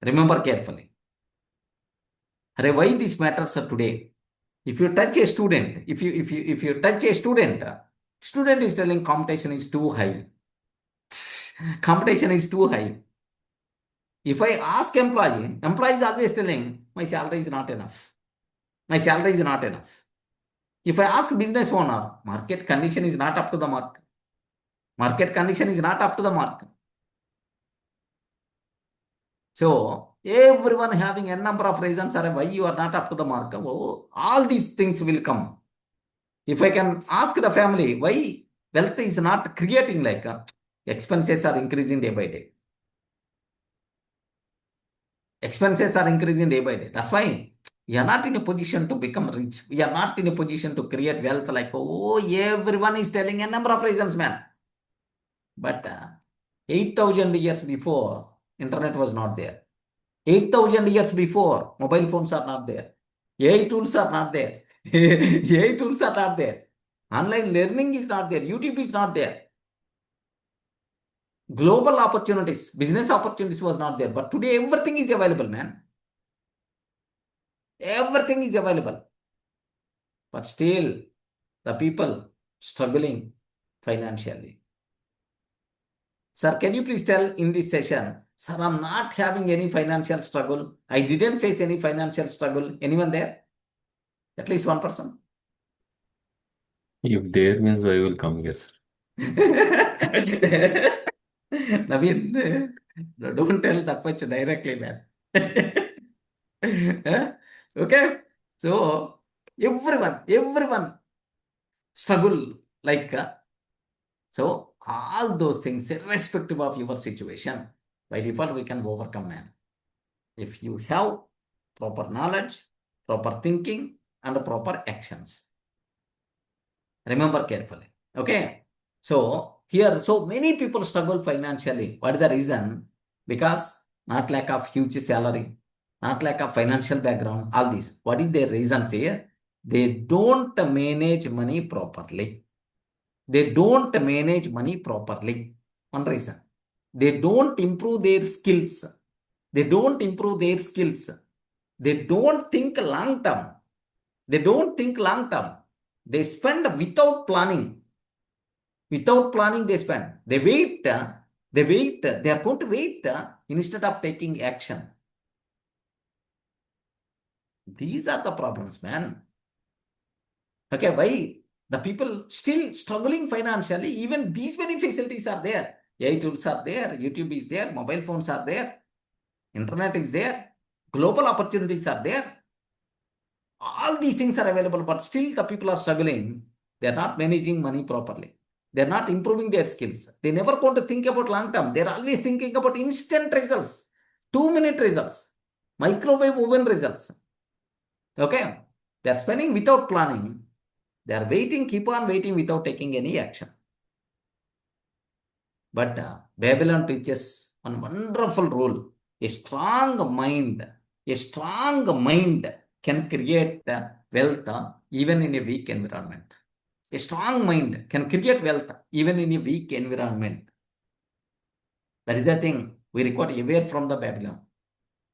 Remember carefully. Why this matters today? If you touch a student, if you touch a student, student is telling competition is too high. Competition is too high. If I ask employee is always telling my salary is not enough. My salary is not enough. If I ask business owner, market condition is not up to the mark. Market condition is not up to the mark. So everyone having a number of reasons are why you are not up to the mark. Oh, all these things will come. If I can ask the family why wealth is not creating, like expenses are increasing day by day. Expenses are increasing day by day. That's why we are not in a position to become rich. We are not in a position to create wealth, like, oh, everyone is telling a number of reasons, man. But 8,000 years before, internet was not there. 8,000 years before, mobile phones are not there. AI tools are not there. AI tools are not there. Online learning is not there. YouTube is not there. Global opportunities, business opportunities was not there. But today, everything is available, man. Everything is available. But still, the people struggling financially. Sir, can you please tell in this session, sir, I'm not having any financial struggle. I didn't face any financial struggle. Anyone there? At least one person. If there means I will come, yes. Naveen, don't tell that much directly, man. Okay? So, everyone struggle like, so all those things, irrespective of your situation, by default, we can overcome, man. If you have proper knowledge, proper thinking, and proper actions. Remember carefully. Okay? So, here, so many people struggle financially. What is the reason? Because not lack of huge salary, not lack of financial background, all these. What is their reasons here? They don't manage money properly. They don't manage money properly. One reason. They don't improve their skills. They don't improve their skills. They don't think long term. They don't think long term. They spend without planning. Without planning, they spend. They wait. They wait. They are going to wait instead of taking action. These are the problems, man. Okay, why the people still struggling financially? Even these many facilities are there. AI tools are there. YouTube is there. Mobile phones are there. Internet is there. Global opportunities are there. All these things are available, but still the people are struggling. They are not managing money properly. They're not improving their skills. They never going to think about long term. They're always thinking about instant results, 2-minute results, microwave oven results. Okay? They're spending without planning. They're waiting, keep on waiting without taking any action. But Babylon teaches one wonderful rule. A strong mind can create wealth even in a weak environment. A strong mind can create wealth even in a weak environment. That is the thing we require aware from the Babylon.